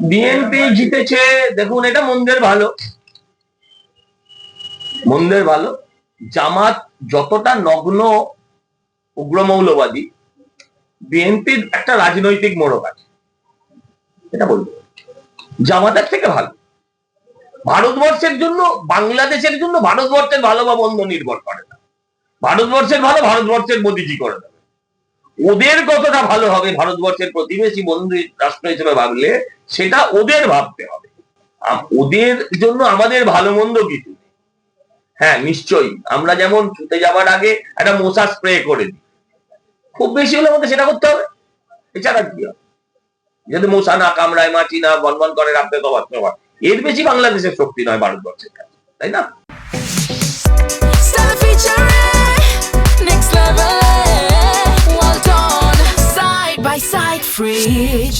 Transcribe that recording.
BNP জিতেছে, দেখুন এটা মন্দের ভালো, মন্দের ভালো। জামাত যতটা নগ্ন উগ্রমৌলবাদী, বিএনপির একটা রাজনৈতিক মোড়ক আছে, এটা বলবো। জামাতের থেকে ভালো। ভারতবর্ষের জন্য, বাংলাদেশের জন্য ভারতবর্ষের ভালো বা মন্দ নির্ভর করে না। ভারতবর্ষের ভালো ভারতবর্ষের মোদিজি করে দেবে। ওদের কতটা ভালো হবে ভারতবর্ষের প্রতিবেশী বন্ধু রাষ্ট্র হিসেবে ভাবলে, সেটা ওদের ভাবতে হবে। ওদের জন্য আমাদের ভালো মন্দ কিছু নেই। হ্যাঁ নিশ্চয়ই, আমরা যেমন ছুটে যাবার আগে একটা মশা স্প্রে করে দিই, খুব বেশি হলে আমাদের সেটা করতে হবে, এছাড়া কি হবে? যদি মশা না কামড়ায়, মাছি না বনবন করে রাখতে, এর বেশি বাংলাদেশের শক্তি নয় ভারতবর্ষের কাছে, তাই না? Side by side fridge.